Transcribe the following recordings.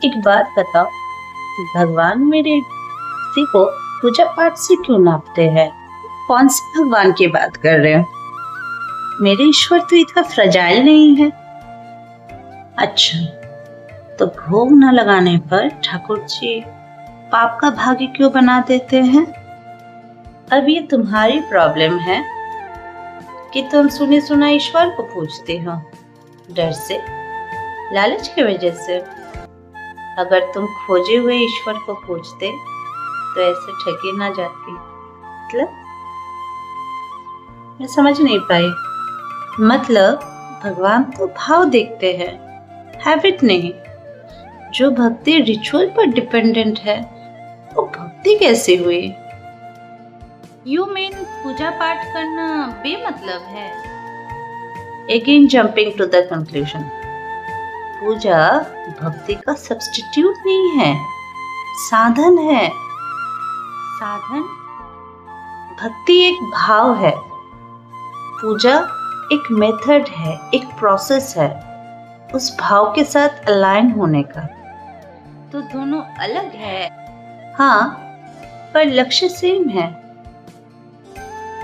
एक बात बताओ, भगवान मेरे भक्ति को पूजा पाठ से क्यों नापते हैं? कौन से भगवान की बात कर रहे हो? मेरे ईश्वर तो इतना फ्रजाइल नहीं है। अच्छा, तो भोग न लगाने पर ठाकुर जी पाप का भागी क्यों बना देते हैं? अब ये तुम्हारी प्रॉब्लम है कि तुम सुने सुना ईश्वर को पूजते हो, डर से, लालच की वजह से। अगर तुम खोजे हुए ईश्वर को पूजते तो ऐसे ठगी ना जाती। मतलब मैं समझ नहीं पाई। मतलब भगवान तो भाव देखते हैं, हैबिट नहीं। जो भक्ति रिचुअल पर डिपेंडेंट है वो भक्ति कैसे हुई? यू मीन पूजा पाठ करना बेमतलब है? Again jumping to the conclusion, पूजा भक्ति का सब्स्टिट्यूट नहीं है, साधन है। साधन? भक्ति एक भाव है, पूजा एक मेथड है, एक प्रोसेस है उस भाव के साथ अलाइन होने का। तो दोनों अलग है, हाँ, पर लक्ष्य सेम है।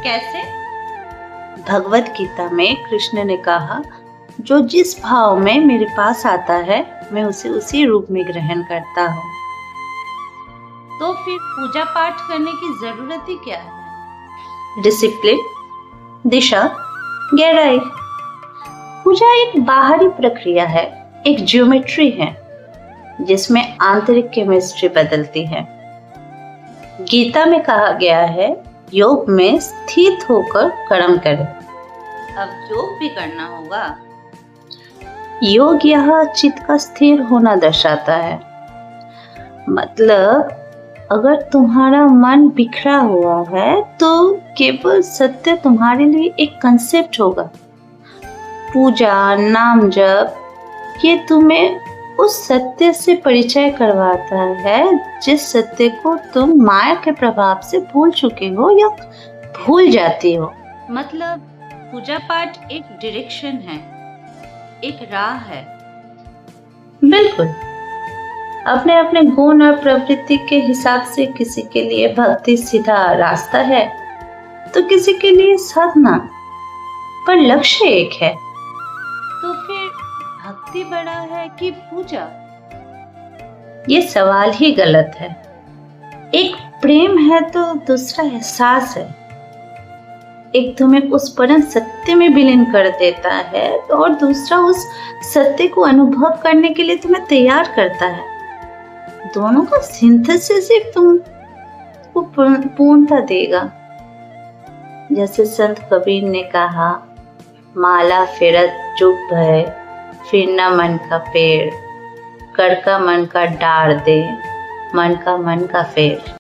कैसे? भगवत गीता में कृष्ण ने कहा, जो जिस भाव में मेरे पास आता है मैं उसे उसी रूप में ग्रहण करता हूँ। तो फिर पूजा पाठ करने की जरूरत ही क्या है? डिसिप्लिन, दिशा, गहराई। पूजा एक बाहरी प्रक्रिया है, एक ज्योमेट्री है जिसमें आंतरिक केमिस्ट्री बदलती है। गीता में कहा गया है, योग में स्थित होकर कर्म करें। अब योग भी करना होगा। योग यह चित्त का स्थिर होना दर्शाता है। मतलब अगर तुम्हारा मन बिखरा हुआ है तो केवल सत्य तुम्हारे लिए एक कंसेप्ट होगा। पूजा, नाम जप, ये तुम्हें उस सत्य से परिचय करवाता है जिस सत्य को तुम माया के प्रभाव से भूल चुके हो या भूल जाती हो। मतलब पूजा पाठ एक डायरेक्शन है, एक राह है। बिल्कुल, अपने अपने गुण और प्रवृत्ति के हिसाब से किसी के लिए भक्ति सीधा रास्ता है तो किसी के लिए साधना, पर लक्ष्य एक है। तो फिर भक्ति बड़ा है कि पूजा? ये सवाल ही गलत है। एक प्रेम है तो दूसरा एहसास है। एक तुम्हें उस परम सत्य में विलीन कर देता है और दूसरा उस सत्य को अनुभव करने के लिए तुम्हें तैयार करता है। दोनों का सिंथेसिस एक तुमको पूर्णता देगा। जैसे संत कबीर ने कहा, माला फेरत चुप है, फिर न मन का पेड़, कर का मन का डार दे, मन का फेर।